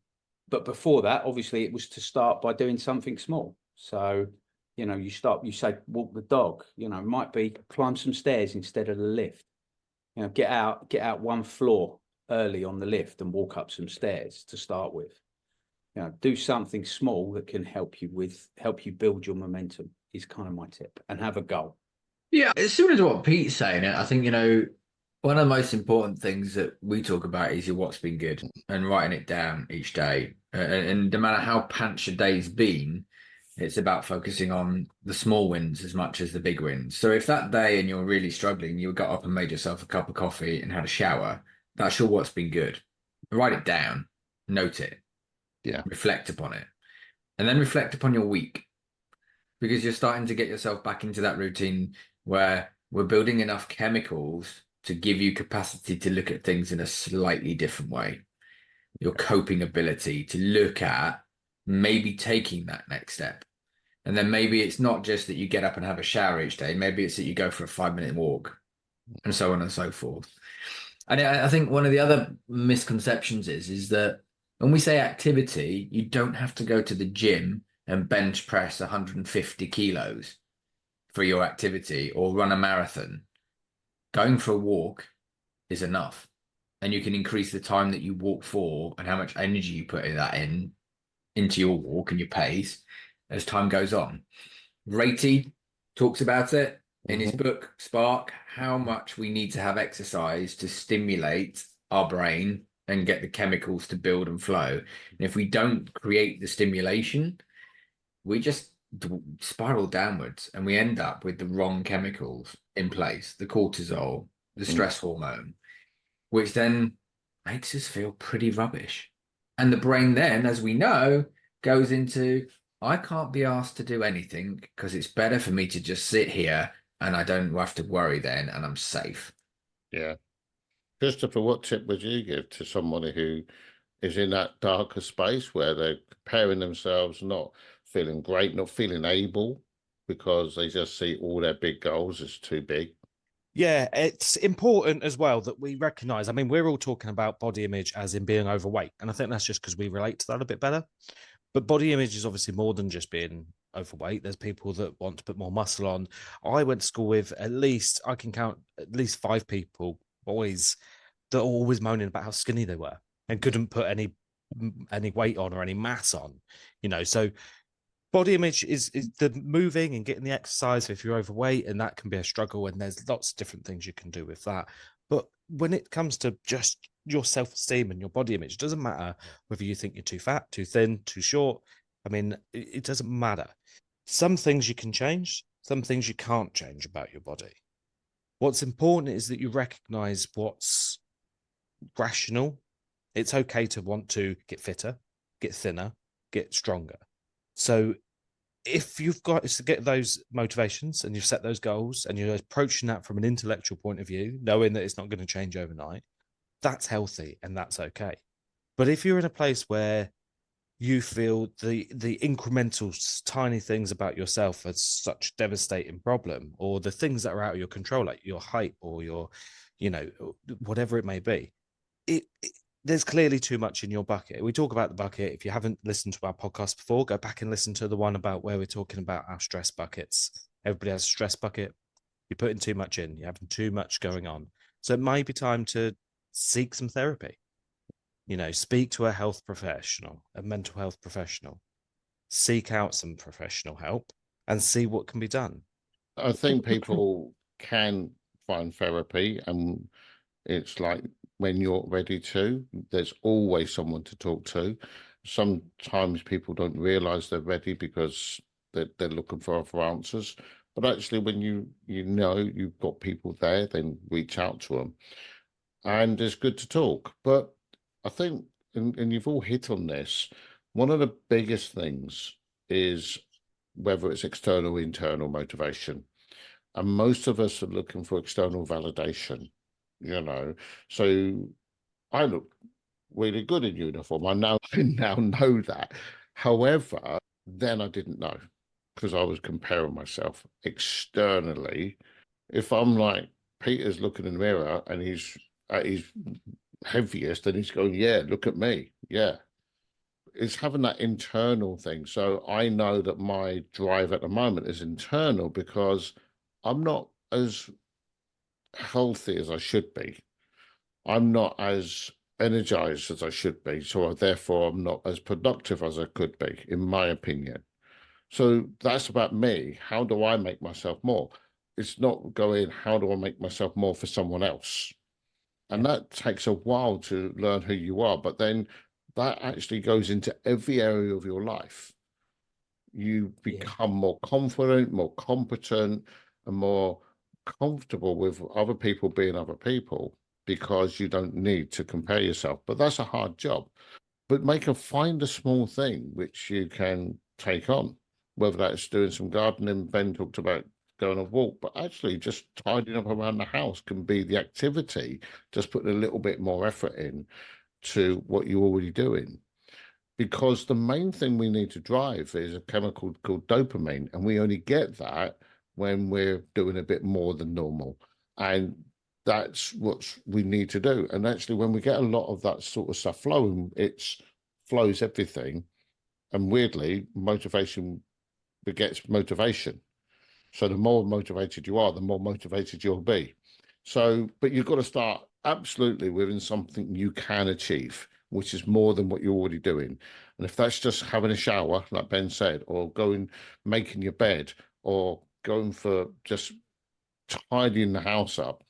But before that, obviously, it was to start by doing something small. So, you say, walk the dog, might be climb some stairs instead of the lift. Get out one floor early on the lift and walk up some stairs to start with. Do something small that can help you build your momentum is kind of my tip, and have a goal. Yeah, it's similar to what Pete's saying. I think, one of the most important things that we talk about is your what's been good and writing it down each day. And no matter how pants your day's been, it's about focusing on the small wins as much as the big wins. So if that day and you're really struggling, you got up and made yourself a cup of coffee and had a shower, that's your what's been good. Write it down, note it, reflect upon it, and then reflect upon your week, because you're starting to get yourself back into that routine where we're building enough chemicals to give you capacity to look at things in a slightly different way. Your coping ability to look at maybe taking that next step. And then maybe it's not just that you get up and have a shower each day. Maybe it's that you go for a 5-minute walk, and so on and so forth. And I think one of the other misconceptions is that when we say activity, you don't have to go to the gym and bench press 150 kilos for your activity or run a marathon. Going for a walk is enough. And you can increase the time that you walk for and how much energy you put into your walk and your pace as time goes on. Ratey talks about it in his book, Spark, how much we need to have exercise to stimulate our brain and get the chemicals to build and flow. And if we don't create the stimulation, we just spiral downwards and we end up with the wrong chemicals in place, the cortisol, the stress hormone, which then makes us feel pretty rubbish. And the brain then, as we know, goes into, I can't be asked to do anything because it's better for me to just sit here and I don't have to worry then and I'm safe. Yeah. Christopher, what tip would you give to somebody who is in that darker space where they're comparing themselves, not feeling great, not feeling able? because they just see all their big goals as too big. Yeah, it's important as well that we recognize. I mean, we're all talking about body image as in being overweight. And I think that's just because we relate to that a bit better. But body image is obviously more than just being overweight. There's people that want to put more muscle on. I went to school with I can count at least 5 people, boys, that are always moaning about how skinny they were and couldn't put any weight on or any mass on, So body image is the moving and getting the exercise if you're overweight, and that can be a struggle. And there's lots of different things you can do with that. But when it comes to just your self-esteem and your body image, it doesn't matter whether you think you're too fat, too thin, too short. I mean, it doesn't matter. Some things you can change, some things you can't change about your body. What's important is that you recognize what's rational. It's okay to want to get fitter, get thinner, get stronger. So if you've got to get those motivations and you've set those goals and you're approaching that from an intellectual point of view, knowing that it's not going to change overnight, that's healthy and that's okay. But if you're in a place where you feel the incremental tiny things about yourself are such a devastating problem, or the things that are out of your control, like your height or your, whatever it may be, there's clearly too much in your bucket. We talk about the bucket. If you haven't listened to our podcast before, go back and listen to the one about where we're talking about our stress buckets. Everybody has a stress bucket. You're putting too much in. You're having too much going on. So it might be time to seek some therapy. Speak to a health professional, a mental health professional. Seek out some professional help and see what can be done. I think people can find therapy, and it's like when you're ready to, there's always someone to talk to. Sometimes people don't realize they're ready because they're looking for other answers. But actually, when you've got people there, then reach out to them. And it's good to talk. But I think, and you've all hit on this, one of the biggest things is whether it's external or internal motivation. And most of us are looking for external validation. So I look really good in uniform. I now know that. However, then I didn't know, because I was comparing myself externally. If I'm like, Peter's looking in the mirror and he's at his heaviest and he's going, yeah, look at me. Yeah. It's having that internal thing. So I know that my drive at the moment is internal because I'm not as healthy as I should be. I'm not as energized as I should be. So therefore, I'm not as productive as I could be, in my opinion. So that's about me. How do I make myself more? It's not going, how do I make myself more for someone else? And that takes a while to learn who you are. But then that actually goes into every area of your life. You become more confident, more competent, and more comfortable with other people being other people, because you don't need to compare yourself. But that's a hard job. But find a small thing which you can take on, whether that's doing some gardening. Ben talked about going a walk, but actually just tidying up around the house can be the activity, just putting a little bit more effort in to what you're already doing. Because the main thing we need to drive is a chemical called dopamine, and we only get that when we're doing a bit more than normal. And that's what we need to do. And actually, when we get a lot of that sort of stuff flowing, it flows everything. And weirdly, motivation begets motivation. So the more motivated you are, the more motivated you'll be. So, but you've got to start absolutely within something you can achieve, which is more than what you're already doing. And if that's just having a shower, like Ben said, or making your bed, or going for just tidying the house up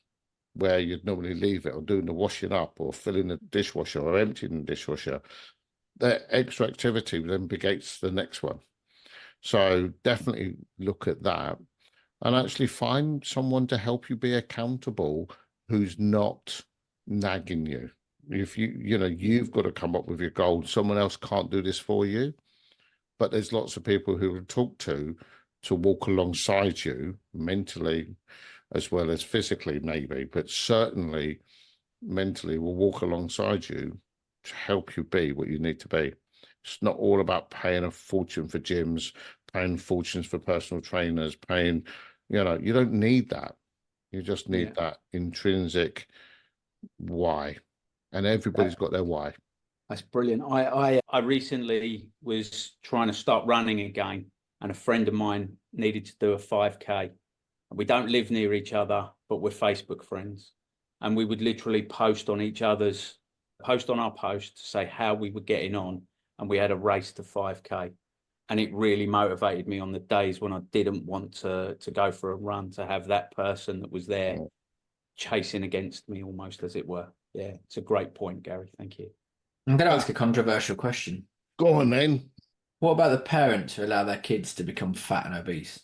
where you'd normally leave it, or doing the washing up, or filling the dishwasher, or emptying the dishwasher, that extra activity then begets the next one. So definitely look at that, and actually find someone to help you be accountable who's not nagging you. If you've got to come up with your goal, someone else can't do this for you. But there's lots of people who will talk to walk alongside you mentally as well as physically, maybe, but certainly mentally will walk alongside you to help you be what you need to be. It's not all about paying a fortune for gyms, paying fortunes for personal trainers, paying, you know, you don't need that. You just need that intrinsic why. And everybody's got their why. That's brilliant. I recently was trying to start running again, and a friend of mine needed to do a 5K. We don't live near each other, but we're Facebook friends. And we would literally post on our post to say how we were getting on. And we had a race to 5K. And it really motivated me on the days when I didn't want to go for a run, to have that person that was there chasing against me almost, as it were. Yeah, it's a great point, Gary. Thank you. I'm going to ask a controversial question. Go on then. What about the parents who allow their kids to become fat and obese?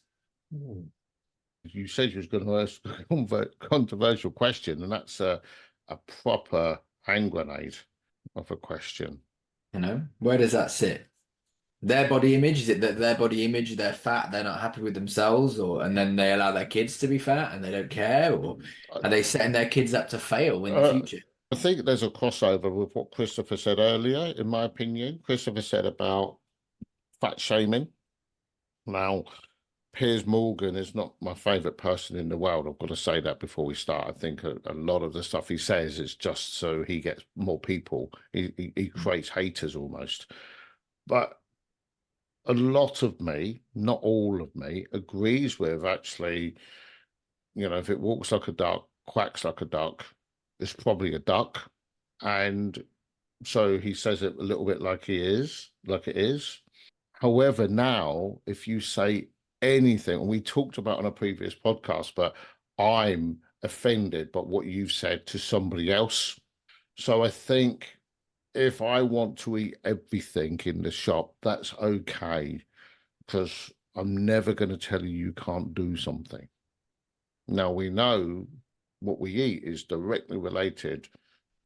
You said you was going to ask a controversial question, and that's a proper hand grenade of a question. You know, where does that sit? Their body image, is it that their body image, they're fat, they're not happy with themselves, and then they allow their kids to be fat and they don't care, or are they setting their kids up to fail in the future? I think there's a crossover with what Christopher said earlier, in my opinion. Christopher said about fat shaming. Now, Piers Morgan is not my favourite person in the world. I've got to say that before we start. I think a lot of the stuff he says is just so he gets more people. He creates haters almost. But a lot of me, not all of me, agrees with actually, you know, if it walks like a duck, quacks like a duck, it's probably a duck. And so he says it a little bit like it is. However, now, if you say anything, and we talked about on a previous podcast, but I'm offended by what you've said to somebody else. So I think if I want to eat everything in the shop, that's okay, because I'm never going to tell you can't do something. Now, we know what we eat is directly related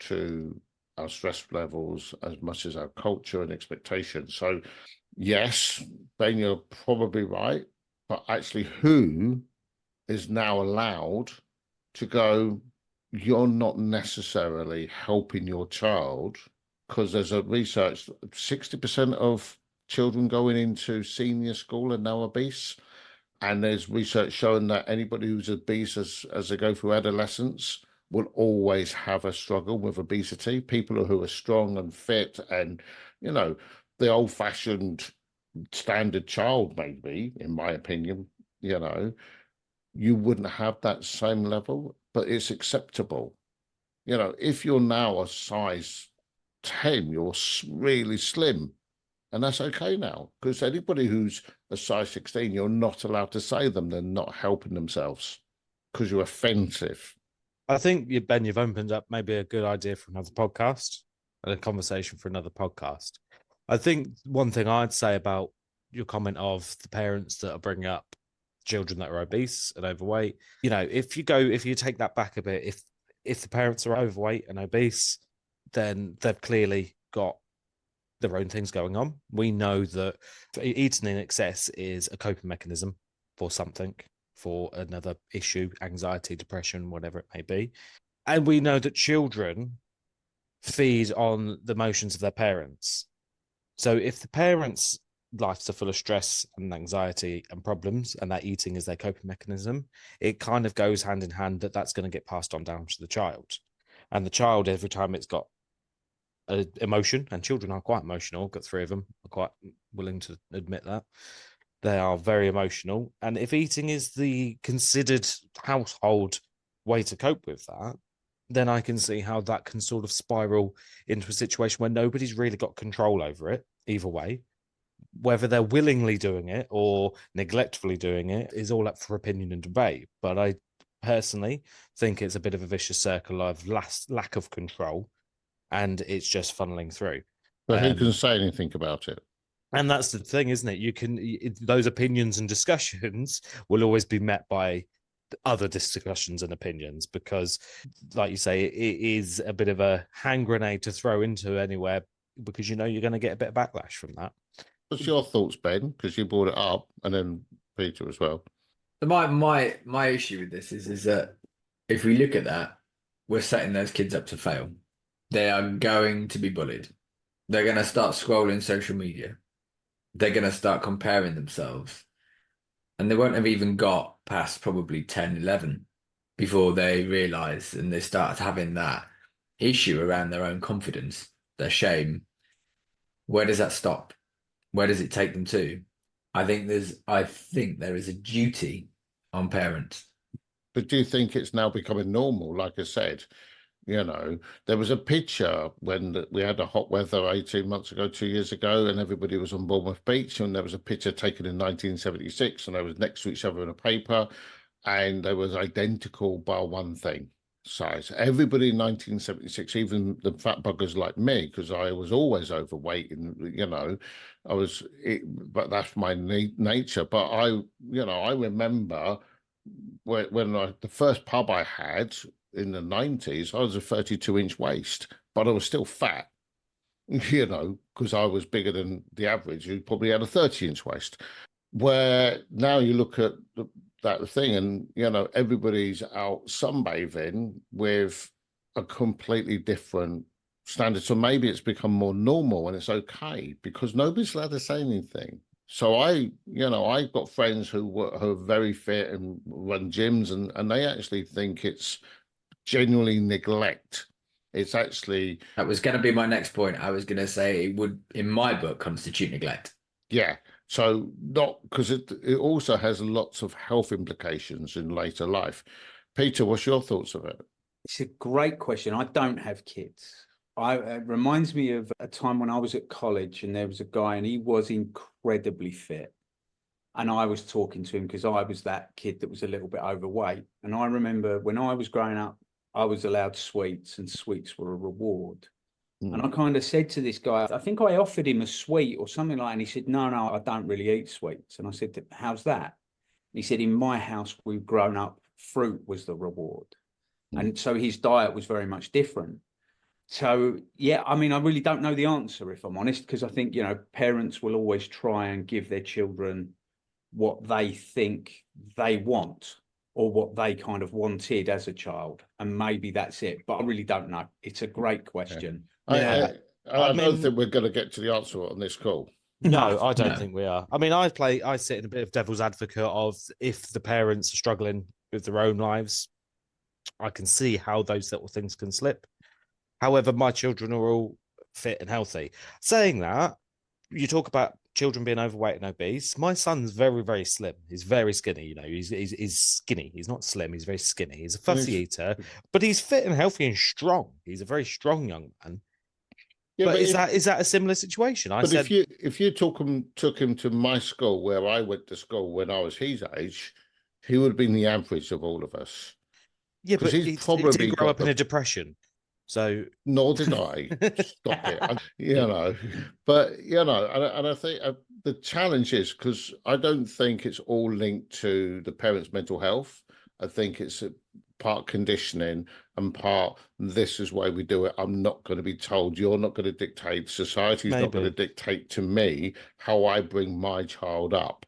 to our stress levels as much as our culture and expectations. So, yes, Ben, you're probably right. But actually, who is now allowed to go, you're not necessarily helping your child, because there's a research, 60% of children going into senior school are now obese. And there's research showing that anybody who's obese as they go through adolescence will always have a struggle with obesity. People who are strong and fit and, you know, the old-fashioned standard child, maybe, in my opinion, you know, you wouldn't have that same level, but it's acceptable. You know, if you're now a size 10, you're really slim. And that's okay now, because anybody who's a size 16, you're not allowed to say them. They're not helping themselves because you're offensive. I think, Ben, you've opened up maybe a good idea for another podcast and a conversation for another podcast. I think one thing I'd say about your comment of the parents that are bringing up children that are obese and overweight, you know, if you take that back a bit, if the parents are overweight and obese, then they've clearly got their own things going on. We know that eating in excess is a coping mechanism for something, for another issue, anxiety, depression, whatever it may be. And we know that children feed on the emotions of their parents. So if the parents' lives are full of stress and anxiety and problems, and that eating is their coping mechanism, it kind of goes hand in hand that's going to get passed on down to the child. And the child, every time it's got emotion, and children are quite emotional, got 3 of them, are quite willing to admit that they are very emotional, and if eating is the considered household way to cope with that, then I can see how that can sort of spiral into a situation where nobody's really got control over it either way. Whether they're willingly doing it or neglectfully doing it is all up for opinion and debate, but I personally think it's a bit of a vicious circle of lack of control, and it's just funneling through. But who can say anything about it? And that's the thing, isn't it? Those opinions and discussions will always be met by other discussions and opinions, because, like you say, it is a bit of a hand grenade to throw into anywhere, because you know you're going to get a bit of backlash from that. What's your thoughts, Ben? Because you brought it up, and then Peter as well. My issue with this is that if we look at that, we're setting those kids up to fail. They are going to be bullied. They're going to start scrolling social media. they're going to start comparing themselves. And they won't have even got past probably 10, 11 before they realize and they start having that issue around their own confidence, their shame. Where does that stop? Where does it take them to? I think there is a duty on parents. But do you think it's now becoming normal? Like I said, there was a picture when we had a hot weather 18 months ago, 2 years ago, and everybody was on Bournemouth Beach, and there was a picture taken in 1976, and they was next to each other in a paper, and they was identical by one thing, size. Everybody in 1976, even the fat buggers like me, because I was always overweight, and but that's my nature. But I remember the first pub I had in the 90s, I was a 32-inch waist, but I was still fat, because I was bigger than the average, who probably had a 30-inch waist. Where now you look at that thing and, everybody's out sunbathing with a completely different standard. So maybe it's become more normal and it's okay because nobody's allowed to say anything. So I've got friends who are very fit and run gyms, and they actually think it's genuinely neglect. It's actually, That was going to be my next point. I was going to say it would, in my book, constitute neglect. yeah. So not because it also has lots of health implications in later life. Peter, what's your thoughts of it? It's a great question. I don't have kids. It reminds me of a time when I was at college and there was a guy and he was incredibly fit. And I was talking to him because I was that kid that was a little bit overweight. And I remember when I was growing up, I was allowed sweets and sweets were a reward. And I kind of said to this guy, I think I offered him a sweet or something like that. And he said, no, I don't really eat sweets. And I said, how's that? He said, in my house, we've grown up, fruit was the reward. And so his diet was very much different. So, yeah, I mean, I really don't know the answer, if I'm honest, because I think, parents will always try and give their children what they think they want or what they kind of wanted as a child. And maybe that's it. But I really don't know. It's a great question. Yeah. I mean, don't think we're going to get to the answer on this call. No, I don't think we are. I mean, I sit in a bit of devil's advocate of if the parents are struggling with their own lives, I can see how those little things can slip. However, my children are all fit and healthy. Saying that, you talk about children being overweight and obese. My son's very, very slim. He's very skinny. He's skinny. He's not slim. He's very skinny. He's a fussy eater, but he's fit and healthy and strong. He's a very strong young man. Yeah, but is that a similar situation? If you took him to my school where I went to school when I was his age, he would have been the average of all of us. Yeah, but he didn't grow up in a depression. So nor did I. Stop it. But and I think the challenge is because I don't think it's all linked to the parents' mental health. I think it's a part conditioning and part this is why we do it. I'm not going to be told. You're not going to dictate. Society's not going to dictate to me how I bring my child up.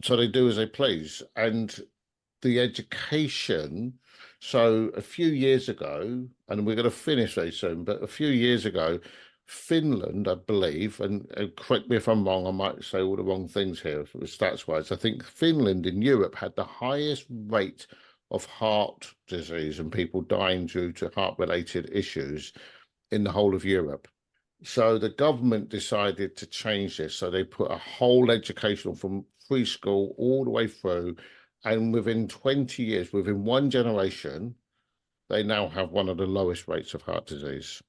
So they do as they please. And the education. So a few years ago, and we're going to finish very soon, but a few years ago, Finland, I believe, and correct me if I'm wrong, I might say all the wrong things here stats-wise. I think Finland in Europe had the highest rate of heart disease and people dying due to heart-related issues in the whole of Europe. So the government decided to change this. So they put a whole educational from preschool all the way through. And within 20 years, within one generation, they now have one of the lowest rates of heart disease.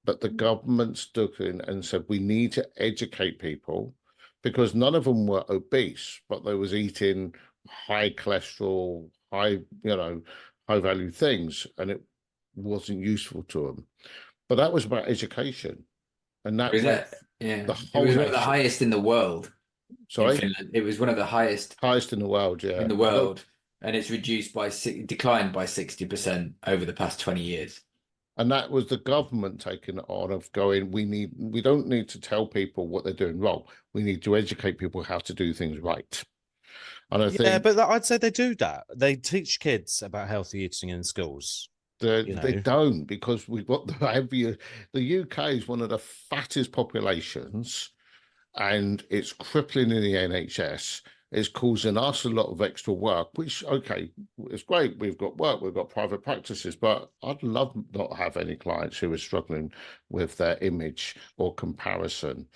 But the government stood in and said, we need to educate people because none of them were obese, but they was eating high cholesterol, high value things, and it wasn't useful to them. But that was about education. And that was it was one of the highest in the world. Sorry? Finland. It was one of the highest in the world, yeah. In the world. And it's declined by 60% over the past 20 years. And that was the government taking it on of going, we don't need to tell people what they're doing wrong. We need to educate people how to do things right. And I think, but I'd say they do that. They teach kids about healthy eating in schools. They don't, because we've got the UK is one of the fattest populations. and it's crippling in the NHS. It's causing us a lot of extra work, which, okay, it's great. We've got work, we've got private practices, but I'd love not to have any clients who are struggling with their image or comparison.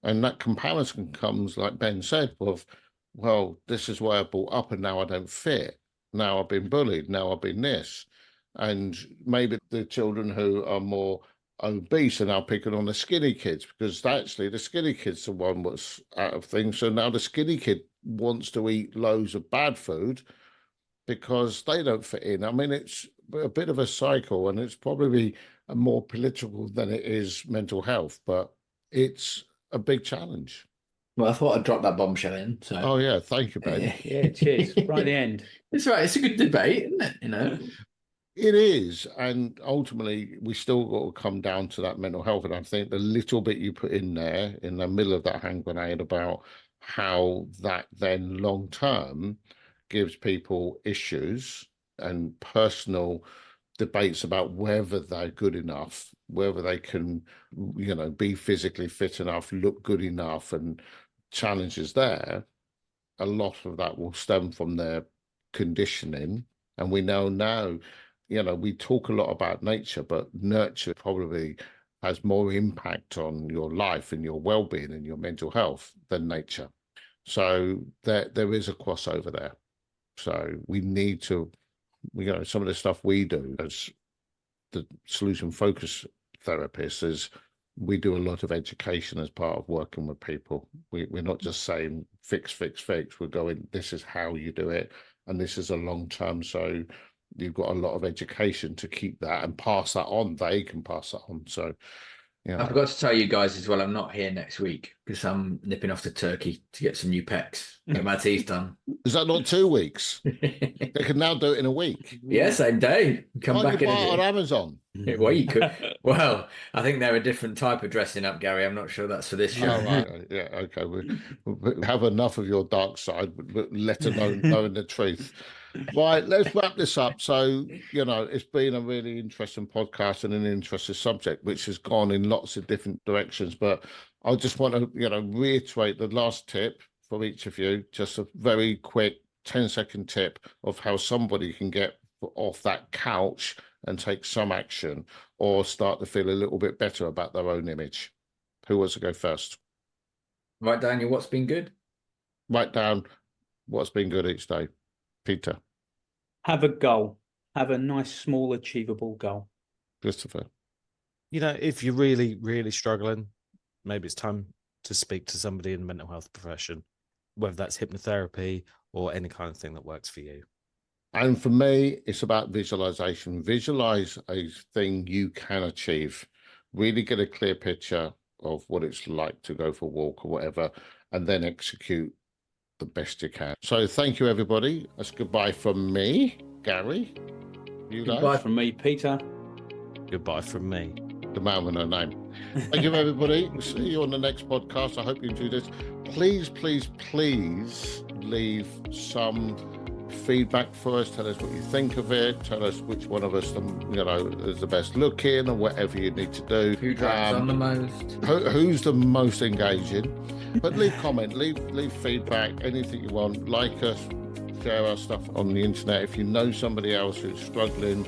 And that comparison comes, like Ben said, of, well, this is where I brought up and now I don't fit. Now I've been bullied. Now I've been this. And maybe the children who are more obese are now picking on the skinny kids, because actually the skinny kid's the one that's out of things. So now the skinny kid wants to eat loads of bad food because they don't fit in. I mean, it's a bit of a cycle, and it's probably more political than it is mental health, but it's a big challenge. Well, I thought I'd drop that bombshell in. So. Oh yeah, thank you, Ben. Yeah, cheers. Right at the end. It's right. It's a good debate, isn't it? You know. It is, and ultimately we still got to come down to that mental health. And I think the little bit you put in there in the middle of that hand grenade about how that then long term gives people issues and personal debates about whether they're good enough, whether they can, you know, be physically fit enough, look good enough, and challenges there. A lot of that will stem from their conditioning. And we know now, you know, we talk a lot about nature, but nurture probably has more impact on your life and your well-being and your mental health than nature. So there is a crossover there. So we need to, you know, some of the stuff we do as the solution focus therapists is we do a lot of education as part of working with people. We're not just saying fix. We're going, this is how you do it. And this is a long term. So you've got a lot of education to keep that and pass that on. They can pass that on. So, yeah. I forgot to tell you guys as well, I'm not here next week because I'm nipping off to Turkey to get some new pecs, get my teeth done. Is that not 2 weeks? They can now do it in a week. Yeah, same day. Come Can't back you in buy it on Amazon? Well, you could. Well, I think they're a different type of dressing up, Gary. I'm not sure that's for this show. Oh, right. Yeah, okay. We have enough of your dark side, but let alone knowing the truth. Right, let's wrap this up. So, you know, it's been a really interesting podcast and an interesting subject, which has gone in lots of different directions. But I just want to, you know, reiterate the last tip for each of you, just a very quick 10-second tip of how somebody can get off that couch and take some action or start to feel a little bit better about their own image. Who wants to go first? Write down what's been good. Write down what's been good each day. Peter. Have a goal. Have a nice, small, achievable goal. Christopher. You know, if you're really, really struggling, maybe it's time to speak to somebody in the mental health profession, whether that's hypnotherapy or any kind of thing that works for you. And for me, it's about visualization. Visualize a thing you can achieve. Really get a clear picture of what it's like to go for a walk or whatever, and then execute the best you can. So thank you, everybody. That's goodbye from me, Gary. You guys? Goodbye from me, Peter. Goodbye from me, the man with no name. Thank you, everybody. We'll see you on the next podcast. I hope you enjoyed this. Please leave some feedback for us. Tell us what you think of it. Tell us which one of us, you know, is the best looking, or whatever you need to do. Who drives on the most? Who's the most engaging? But leave comment, leave feedback, anything you want. Like us, share our stuff on the internet. If you know somebody else who's struggling,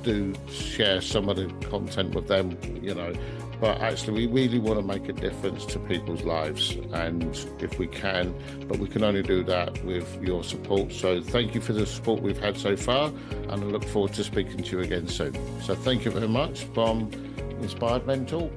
do share some of the content with them, you know. But actually, we really want to make a difference to people's lives, and if we can, but we can only do that with your support. So thank you for the support we've had so far, and I look forward to speaking to you again soon. So thank you very much from Inspired Men Talk.